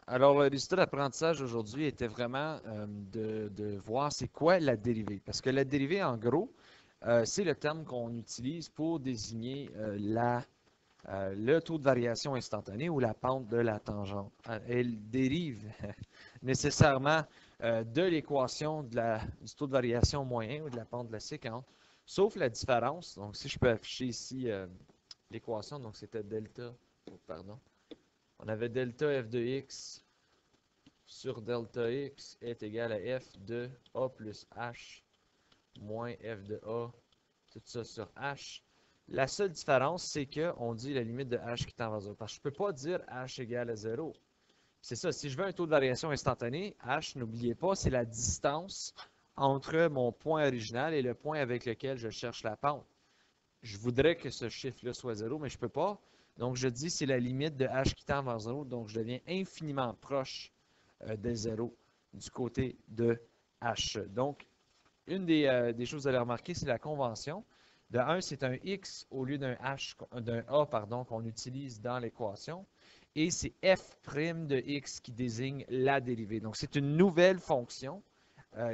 Alors, le résultat d'apprentissage aujourd'hui était vraiment de voir c'est quoi la dérivée. Parce que la dérivée, en gros, c'est le terme qu'on utilise pour désigner le taux de variation instantané ou la pente de la tangente. Elle dérive nécessairement de l'équation du taux de variation moyen ou de la pente de la séquence, sauf la différence. Donc, si je peux afficher ici l'équation, donc c'était delta, pardon, on avait delta f de x sur delta x est égal à f de a plus h moins f de a, tout ça sur h. La seule différence, c'est qu'on dit la limite de h qui tend vers 0. Parce que je ne peux pas dire h égale à 0. C'est ça, si je veux un taux de variation instantané, h, n'oubliez pas, c'est la distance entre mon point original et le point avec lequel je cherche la pente. Je voudrais que ce chiffre-là soit 0, mais je ne peux pas. Donc, je dis c'est la limite de h qui tend vers 0. Donc, je deviens infiniment proche de 0 du côté de h. Donc, une des choses à aller remarquer, c'est la convention. De 1, c'est un x au lieu d'un a, pardon, qu'on utilise dans l'équation. Et c'est f' de x qui désigne la dérivée. Donc, c'est une nouvelle fonction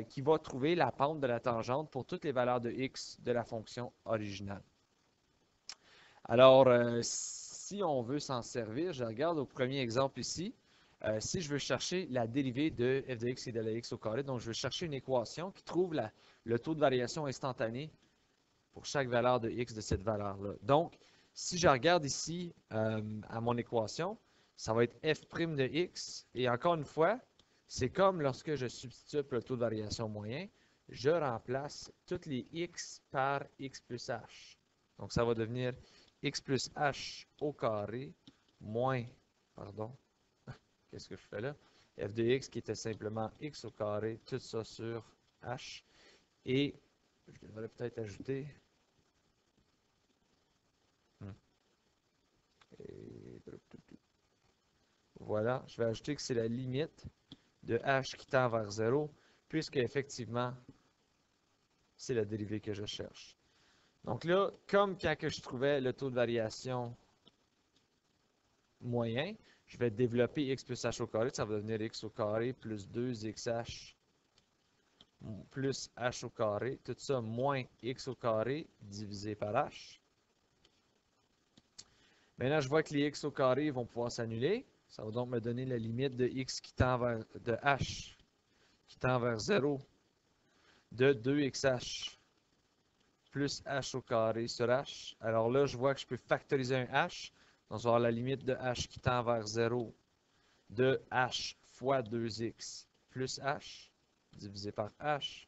qui va trouver la pente de la tangente pour toutes les valeurs de x de la fonction originale. Alors, si on veut s'en servir, je regarde au premier exemple ici. Si je veux chercher la dérivée de f de x et de la x au carré, donc je veux chercher une équation qui trouve le taux de variation instantané pour chaque valeur de x de cette valeur-là. Donc, si je regarde ici à mon équation, ça va être f' de x. Et encore une fois, c'est comme lorsque je substitue le taux de variation moyen, je remplace toutes les x par x plus h. Donc, ça va devenir x plus h au carré moins, pardon, qu'est-ce que je fais là? F de x qui était simplement x au carré, tout ça sur h. Et je devrais peut-être ajouter. Et voilà, je vais ajouter que c'est la limite de h qui tend vers 0, puisque effectivement, c'est la dérivée que je cherche. Donc là, comme quand je trouvais le taux de variation moyen, je vais développer x plus h au carré, ça va devenir x au carré plus 2xh plus h au carré, tout ça moins x au carré divisé par h. Maintenant, je vois que les x au carré vont pouvoir s'annuler. Ça va donc me donner la limite de x qui tend vers, de h qui tend vers 0 de 2xh plus h au carré sur h. Alors là, je vois que je peux factoriser un h. Donc, je vais avoir la limite de h qui tend vers 0 de h fois 2x plus h divisé par h.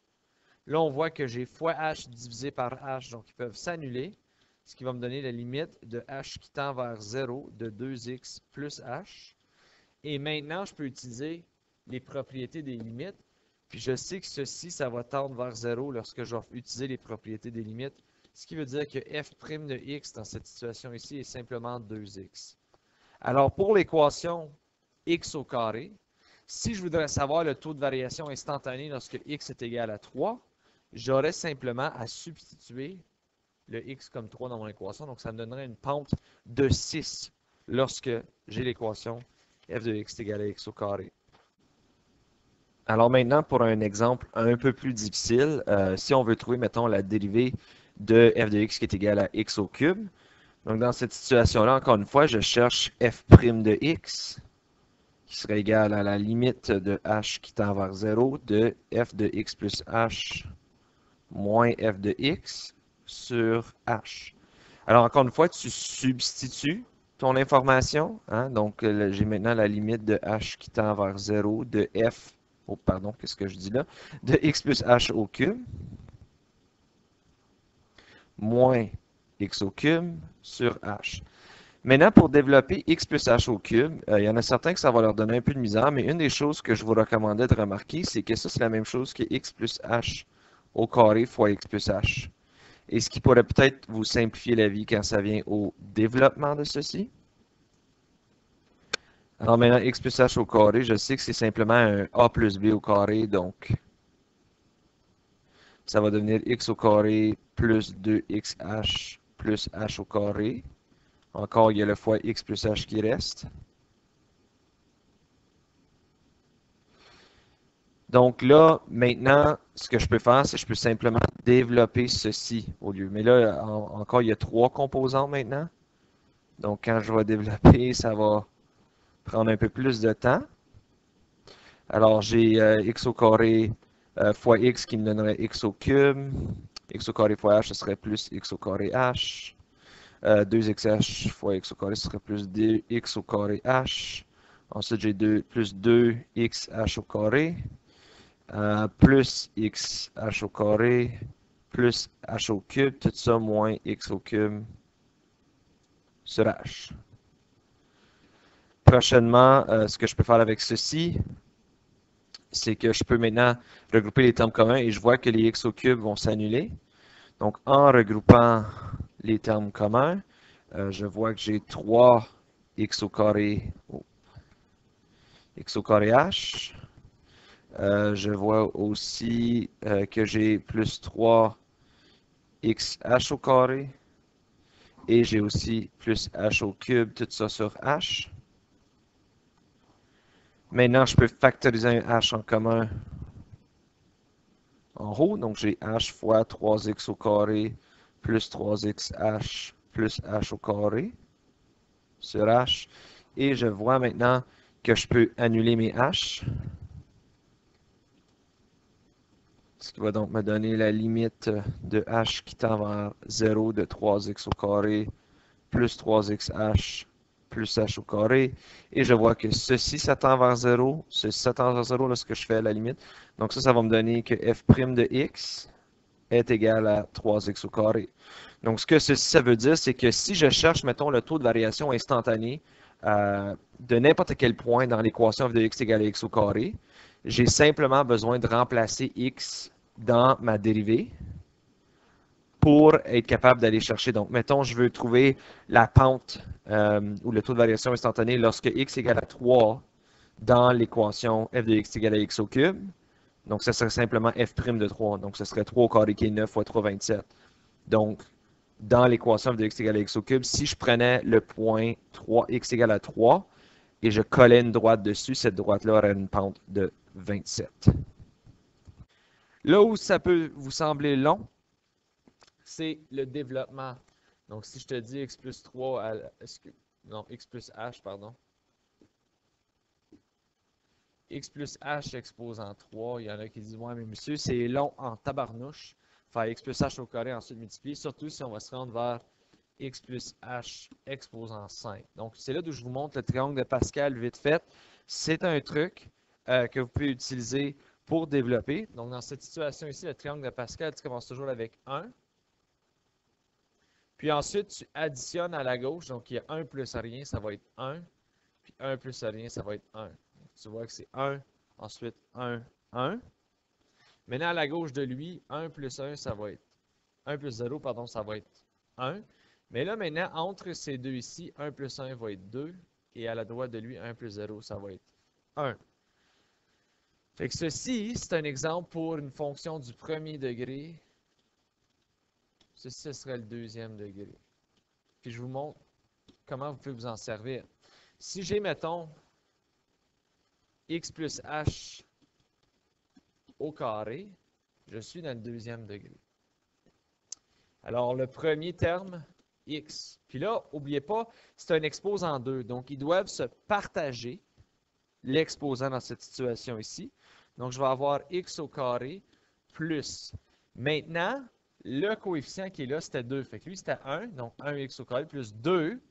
Là, on voit que j'ai fois h divisé par h, donc ils peuvent s'annuler, ce qui va me donner la limite de h qui tend vers 0 de 2x plus h. Et maintenant, je peux utiliser les propriétés des limites. Puis je sais que ceci, ça va tendre vers 0 lorsque je vais utiliser les propriétés des limites. Ce qui veut dire que f' de x dans cette situation ici est simplement 2x. Alors pour l'équation x au carré, si je voudrais savoir le taux de variation instantané lorsque x est égal à 3, j'aurais simplement à substituer le x comme 3 dans mon équation. Donc ça me donnerait une pente de 6 lorsque j'ai l'équation f de x est égal à x au carré. Alors maintenant, pour un exemple un peu plus difficile, si on veut trouver, mettons, la dérivée de f de x qui est égale à x au cube. Donc dans cette situation-là, encore une fois, je cherche f' de x qui serait égal à la limite de h qui tend vers 0 de f de x plus h moins f de x sur h. Alors encore une fois, tu substitues ton information. Hein? Donc j'ai maintenant la limite de h qui tend vers 0 de f, oh pardon, qu'est-ce que je dis là, de x plus h au cube moins x au cube sur h. Maintenant, pour développer x plus h au cube, il y en a certains que ça va leur donner un peu de misère, mais une des choses que je vous recommandais de remarquer, c'est que ça, c'est la même chose que x plus h au carré fois x plus h. Et ce qui pourrait peut-être vous simplifier la vie quand ça vient au développement de ceci. Alors maintenant, x plus h au carré, je sais que c'est simplement un a plus b au carré, donc ça va devenir x au carré plus 2xh plus h au carré. Encore, il y a le fois x plus h qui reste. Donc là, maintenant, ce que je peux faire, c'est que je peux simplement développer ceci au lieu. Mais là, encore, il y a 3 composants maintenant. Donc quand je vais développer, ça va prendre un peu plus de temps. Alors j'ai x au carré fois x qui me donnerait x au cube. X au carré fois h, ce serait plus x au carré h. 2xh fois x au carré, ce serait plus 2x au carré h. Ensuite, j'ai plus 2xh au carré, plus xh au carré, plus h au cube, tout ça moins x au cube sur h. Prochainement, ce que je peux faire avec ceci, c'est que je peux maintenant regrouper les termes communs et je vois que les x au cube vont s'annuler. Donc, en regroupant les termes communs, je vois que j'ai 3x au carré h. Je vois aussi que j'ai plus 3xh au carré. Et j'ai aussi plus h au cube, tout ça sur h. Maintenant, je peux factoriser un h en commun en haut. Donc, j'ai h fois 3x au carré plus 3xh plus h au carré sur h. Et je vois maintenant que je peux annuler mes h. Ce qui va donc me donner la limite de h qui tend vers 0 de 3x au carré plus 3xh plus h au carré. Et je vois que ceci, ça tend vers 0. Ceci, ça tend vers 0 lorsque je fais à la limite. Donc ça va me donner que f' de x est égal à 3x au carré. Donc ce que ceci, ça veut dire, c'est que si je cherche, mettons, le taux de variation instantané de n'importe quel point dans l'équation f de x égale à x au carré, j'ai simplement besoin de remplacer x dans ma dérivée pour être capable d'aller chercher. Donc, mettons, je veux trouver la pente ou le taux de variation instantané lorsque x égale à 3 dans l'équation f de x égale à x au cube. Donc, ça serait simplement f' de 3. Donc, ce serait 3 au carré qui est 9 fois 3, 27. Donc, dans l'équation f de x égale à x au cube, si je prenais le point 3x égale à 3 et je collais une droite dessus, cette droite-là aurait une pente de 27. Là où ça peut vous sembler long, c'est le développement. Donc, si je te dis x plus 3, non, x plus h, pardon. X plus h exposant 3, il y en a qui disent, ouais, mais monsieur, c'est long en tabarnouche. Faire x plus h au carré, ensuite multiplier, surtout si on va se rendre vers x plus h exposant 5. Donc, c'est là où je vous montre le triangle de Pascal vite fait. C'est un truc que vous pouvez utiliser pour développer. Donc, dans cette situation ici, le triangle de Pascal, tu commences toujours avec 1. Puis ensuite, tu additionnes à la gauche. Donc, il y a 1 plus rien, ça va être 1. Puis 1 plus rien, ça va être 1. Donc, tu vois que c'est 1, ensuite 1, 1. Maintenant, à la gauche de lui, 1 plus 1, ça va être 1 plus 0, pardon, ça va être 1. Mais là, maintenant, entre ces deux ici, 1 plus 1 va être 2. Et à la droite de lui, 1 plus 0, ça va être 1. Fait que ceci, c'est un exemple pour une fonction du premier degré. Ceci, ce serait le deuxième degré. Puis je vous montre comment vous pouvez vous en servir. Si j'ai, mettons, x plus h au carré, je suis dans le deuxième degré. Alors, le premier terme, x. Puis là, n'oubliez pas, c'est un exposant 2. Donc, ils doivent se partager l'exposant dans cette situation ici. Donc, je vais avoir x au carré plus. Maintenant, le coefficient qui est là, c'était 2. Fait que lui, c'était 1. Donc, 1x au carré plus 2.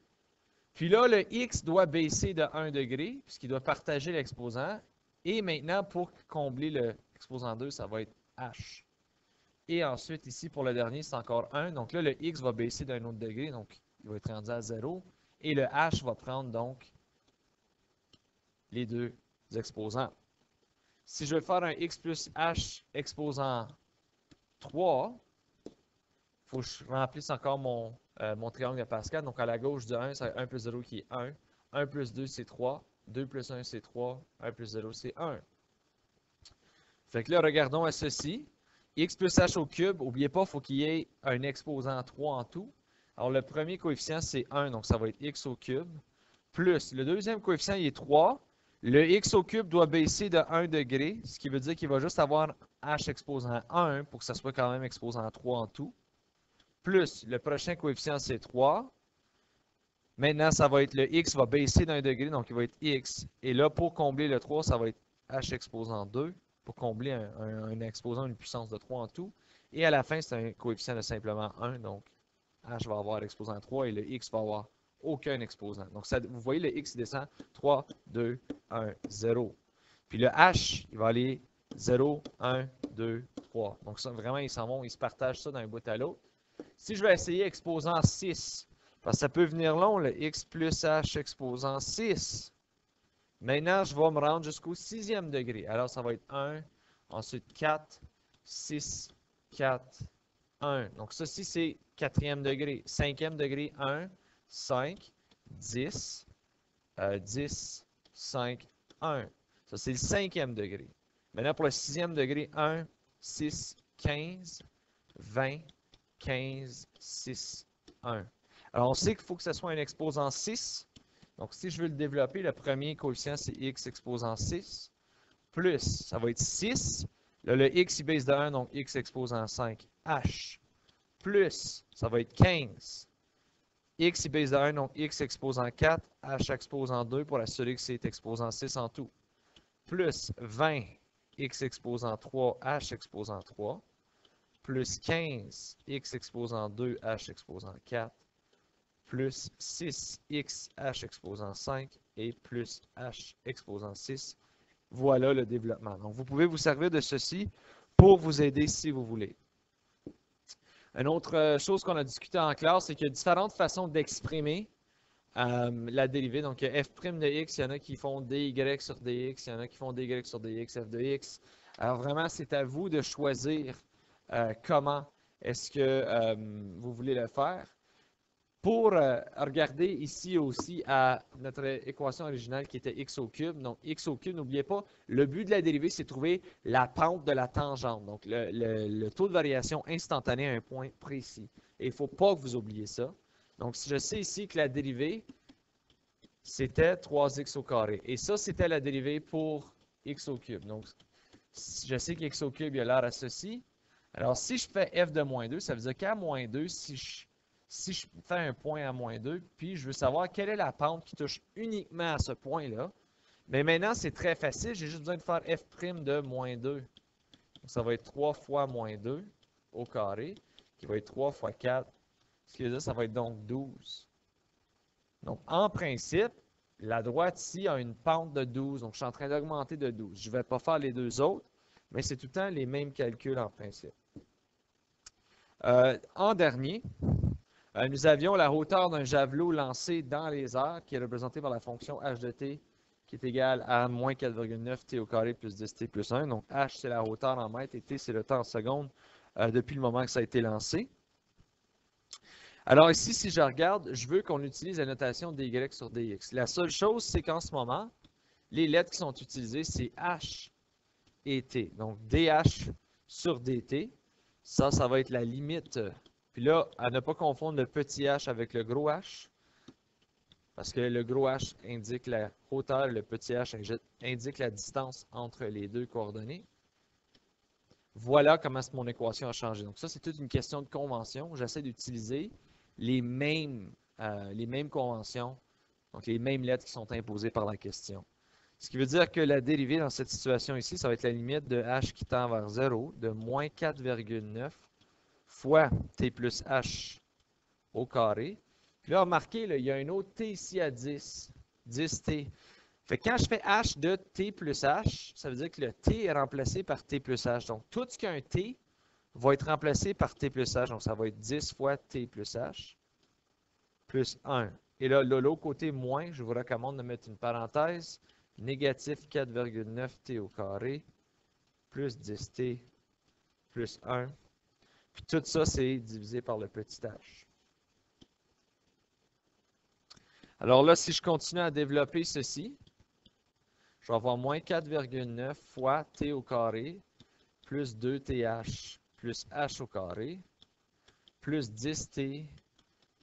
Puis là, le x doit baisser de 1 degré, puisqu'il doit partager l'exposant. Et maintenant, pour combler l'exposant 2, ça va être h. Et ensuite, ici, pour le dernier, c'est encore 1. Donc là, le x va baisser d'un autre degré, donc il va être rendu à 0. Et le h va prendre donc les deux exposants. Si je veux faire un x plus h exposant 3, il faut que je remplisse encore mon triangle de Pascal. Donc à la gauche de 1, c'est 1 plus 0 qui est 1. 1 plus 2, c'est 3. 2 plus 1, c'est 3. 1 plus 0, c'est 1. Fait que là, regardons à ceci. X plus h au cube, n'oubliez pas, il faut qu'il y ait un exposant 3 en tout. Alors, le premier coefficient, c'est 1, donc ça va être x au cube. Plus, le deuxième coefficient, il est 3. Le x au cube doit baisser de 1 degré, ce qui veut dire qu'il va juste avoir h exposant 1 pour que ça soit quand même exposant 3 en tout. Plus le prochain coefficient, c'est 3. Maintenant, ça va être le x va baisser d'un degré, donc il va être x. Et là, pour combler le 3, ça va être h exposant 2, pour combler un exposant une puissance de 3 en tout. Et à la fin, c'est un coefficient de simplement 1, donc h va avoir exposant 3 et le x va avoir aucun exposant. Donc, ça, vous voyez, le x descend 3, 2, 1, 0. Puis le h, il va aller 0, 1, 2, 3. Donc, ça, vraiment, ils s'en vont, ils se partagent ça d'un bout à l'autre. Si je vais essayer exposant 6, parce que ça peut venir long, le x plus h exposant 6. Maintenant, je vais me rendre jusqu'au 6e degré. Alors, ça va être 1, ensuite 4, 6, 4, 1. Donc, ceci, c'est 4e degré. 5e degré, 1, 5, 10, 10, 5, 1. Ça, c'est le 5e degré. Maintenant, pour le 6e degré, 1, 6, 15, 20, 15, 6, 1. Alors, on sait qu'il faut que ce soit un exposant 6. Donc, si je veux le développer, le premier coefficient, c'est x exposant 6. Plus, ça va être 6. Là, le x, il baisse de 1, donc x exposant 5. H. Plus, ça va être 15. X, il baisse de 1, donc x exposant 4. H exposant 2 pour assurer que c'est exposant 6 en tout. Plus 20. X exposant 3. H exposant 3. Plus 15. X exposant 2. H exposant 4. Plus 6, x, h exposant 5 et plus h exposant 6. Voilà le développement. Donc, vous pouvez vous servir de ceci pour vous aider si vous voulez. Une autre chose qu'on a discuté en classe, c'est qu'il y a différentes façons d'exprimer la dérivée. Donc, f' de x, il y en a qui font dy sur dx, il y en a qui font dy sur dx, f de x. Alors, vraiment, c'est à vous de choisir comment est-ce que vous voulez le faire. Pour regarder ici aussi à notre équation originale qui était x au cube. Donc, x au cube, n'oubliez pas, le but de la dérivée, c'est de trouver la pente de la tangente. Donc, le taux de variation instantané à un point précis. Et il ne faut pas que vous oubliez ça. Donc, si je sais ici que la dérivée, c'était 3x au carré. Et ça, c'était la dérivée pour x au cube. Donc, je sais qu'x au cube, il a l'air à ceci. Alors, si je fais f de moins 2, ça veut dire qu'à moins 2, si je fais un point à moins 2, puis je veux savoir quelle est la pente qui touche uniquement à ce point-là. Mais maintenant, c'est très facile. J'ai juste besoin de faire f' de moins 2. Donc, ça va être 3 fois moins 2 au carré, qui va être 3 fois 4. Ce qui veut dire, ça va être donc 12. Donc, en principe, la droite ici a une pente de 12. Donc, je suis en train d'augmenter de 12. Je ne vais pas faire les deux autres, mais c'est tout le temps les mêmes calculs en principe. En dernier, nous avions la hauteur d'un javelot lancé dans les airs, qui est représentée par la fonction h de t, qui est égale à moins 4,9 t au carré plus 10t plus 1. Donc, h, c'est la hauteur en mètres et t, c'est le temps en secondes depuis le moment que ça a été lancé. Alors ici, si je regarde, je veux qu'on utilise la notation dy sur dx. La seule chose, c'est qu'en ce moment, les lettres qui sont utilisées, c'est h et t. Donc, dh sur dt, ça va être la limite. Puis là, à ne pas confondre le petit h avec le gros H, parce que le gros H indique la hauteur et le petit h indique la distance entre les deux coordonnées. Voilà comment mon équation a changé. Donc ça, c'est toute une question de convention. J'essaie d'utiliser les mêmes conventions, donc les mêmes lettres qui sont imposées par la question. Ce qui veut dire que la dérivée dans cette situation ici, ça va être la limite de h qui tend vers 0 de moins 4,9 fois t plus h au carré. Puis là, remarquez, là, il y a un autre t ici à 10, 10t. Fait que quand je fais h de t plus h, ça veut dire que le t est remplacé par t plus h. Donc, tout ce qui a un t va être remplacé par t plus h. Donc, ça va être 10 fois t plus h plus 1. Et là, l'autre côté, moins, je vous recommande de mettre une parenthèse, négatif 4,9 t au carré plus 10t plus 1. Puis tout ça, c'est divisé par le petit h. Alors là, si je continue à développer ceci, je vais avoir moins 4,9 fois t au carré plus 2th plus h au carré plus 10t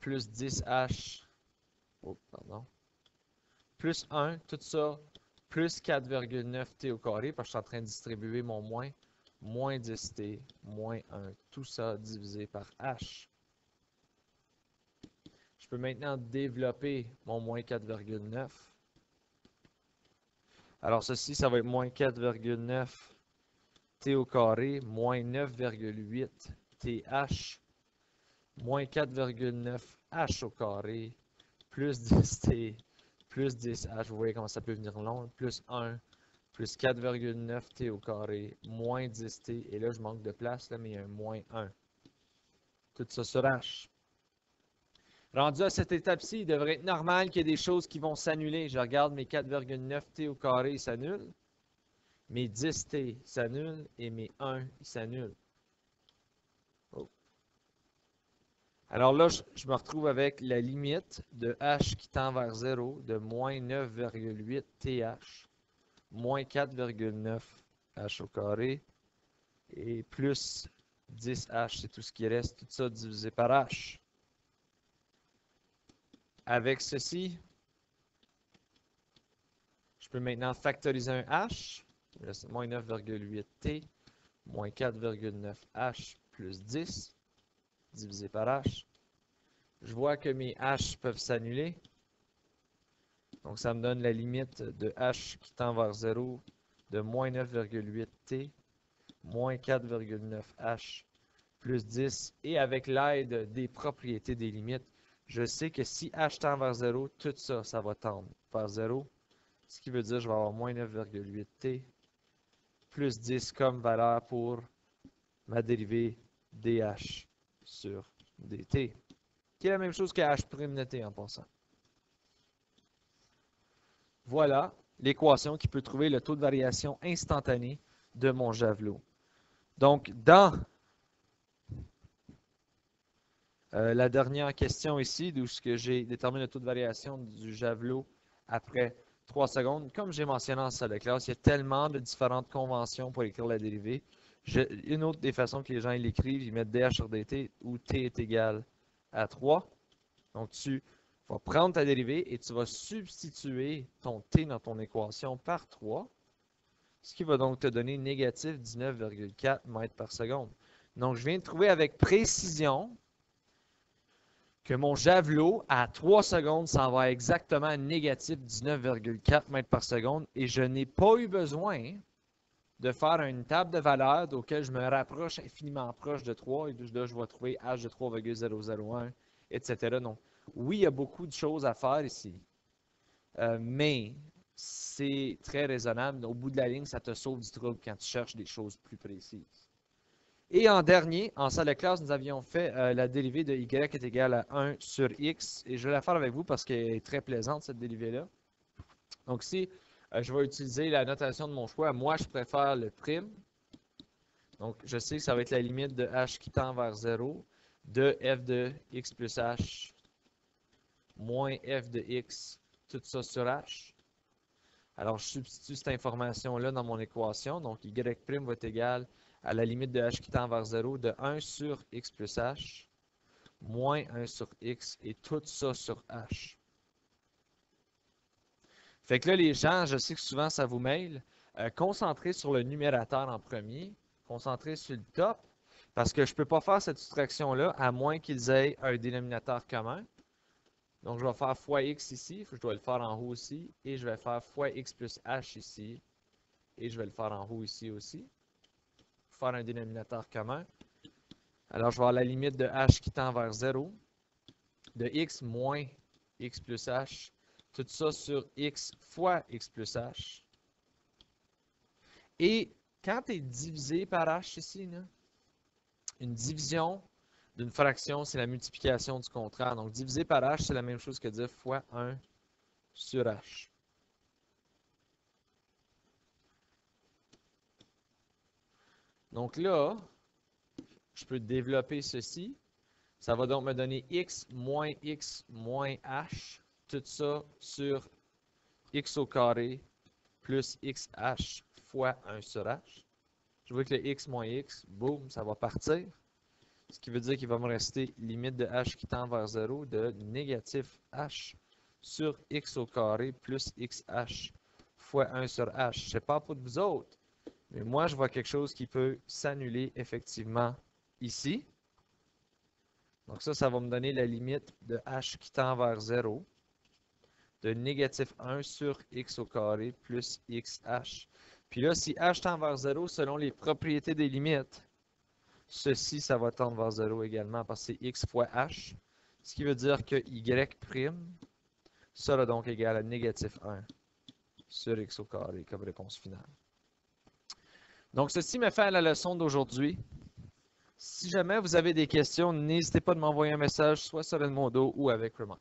plus 10h plus 1, tout ça, plus 4,9t au carré, parce que je suis en train de distribuer mon moins, moins 10t, moins 1. Tout ça divisé par h. Je peux maintenant développer mon moins 4,9. Alors ceci, ça va être moins 4,9t au carré, moins 9,8th, moins 4,9h au carré, plus 10t, plus 10h. Vous voyez comment ça peut venir long, plus 1, plus 4,9t au carré, moins 10t. Et là, je manque de place, là, mais il y a un moins 1. Tout ça sur h. Rendu à cette étape-ci, il devrait être normal qu'il y ait des choses qui vont s'annuler. Je regarde mes 4,9t au carré, ils s'annulent. Mes 10t s'annulent et mes 1, ils s'annulent. Oh. Alors là, je me retrouve avec la limite de h qui tend vers 0 de moins 9,8th, moins 4,9h au carré, et plus 10h, c'est tout ce qui reste, tout ça divisé par h. Avec ceci, je peux maintenant factoriser un h, il reste moins 9,8t, moins 4,9h plus 10, divisé par h. Je vois que mes h peuvent s'annuler. Donc, ça me donne la limite de h qui tend vers 0 de moins 9,8t, moins 4,9h plus 10. Et avec l'aide des propriétés des limites, je sais que si h tend vers 0, tout ça, ça va tendre vers 0. Ce qui veut dire que je vais avoir moins 9,8t plus 10 comme valeur pour ma dérivée dh sur dt, qui est la même chose que h' de t en passant. Voilà l'équation qui peut trouver le taux de variation instantané de mon javelot. Donc, dans la dernière question ici, d'où j'ai déterminé le taux de variation du javelot après 3 secondes, comme j'ai mentionné en salle de classe, il y a tellement de différentes conventions pour écrire la dérivée. Une autre des façons que les gens l'écrivent, ils mettent dh sur dt où t est égal à 3. Donc, tu vas prendre ta dérivée et tu vas substituer ton t dans ton équation par 3, ce qui va donc te donner négatif 19,4 mètres par seconde. Donc, je viens de trouver avec précision que mon javelot, à 3 secondes, s'en va exactement négatif 19,4 mètres par seconde et je n'ai pas eu besoin de faire une table de valeurs auquel je me rapproche infiniment proche de 3 et là, je vais trouver h de 3,001, etc. Donc, oui, il y a beaucoup de choses à faire ici, mais c'est très raisonnable. Au bout de la ligne, ça te sauve du trouble quand tu cherches des choses plus précises. Et en dernier, en salle de classe, nous avions fait la dérivée de y est égale à 1 sur x. Et je vais la faire avec vous parce qu'elle est très plaisante, cette dérivée-là. Donc ici, je vais utiliser la notation de mon choix. Moi, je préfère le prime. Donc, je sais que ça va être la limite de h qui tend vers 0 de f de x plus h moins f de x, tout ça sur h. Alors, je substitue cette information-là dans mon équation. Donc, y' va être égal à la limite de h qui tend vers 0 de 1 sur x plus h moins 1 sur x et tout ça sur h. Fait que là, les gens, je sais que souvent ça vous mêle, concentrez sur le numérateur en premier, concentrez sur le top, parce que je ne peux pas faire cette soustraction-là à moins qu'ils aient un dénominateur commun. Donc, je vais faire fois x ici, je dois le faire en haut aussi, et je vais faire fois x plus h ici, et je vais le faire en haut ici aussi. Faire un dénominateur commun. Alors, je vais avoir la limite de h qui tend vers 0, de x moins x plus h, tout ça sur x fois x plus h. Et quand tu es divisé par h ici, là, une division d'une fraction, c'est la multiplication du contraire. Donc, divisé par h, c'est la même chose que dire fois 1 sur h. Donc là, je peux développer ceci. Ça va donc me donner x moins h, tout ça sur x au carré plus xh fois 1 sur h. Je vois que le x moins x, boum, ça va partir. Ce qui veut dire qu'il va me rester limite de h qui tend vers 0 de négatif h sur x au carré plus xh fois 1 sur h. Je ne sais pas pour vous autres, mais moi, je vois quelque chose qui peut s'annuler effectivement ici. Donc ça va me donner la limite de h qui tend vers 0 de négatif 1 sur x au carré plus xh. Puis là, si h tend vers 0, selon les propriétés des limites, ceci, ça va tendre vers 0 également parce que c'est x fois h, ce qui veut dire que y' sera donc égal à négatif 1 sur x au carré comme réponse finale. Donc, ceci me fait à la leçon d'aujourd'hui. Si jamais vous avez des questions, n'hésitez pas à m'envoyer un message, soit sur Edmodo ou avec Raymond.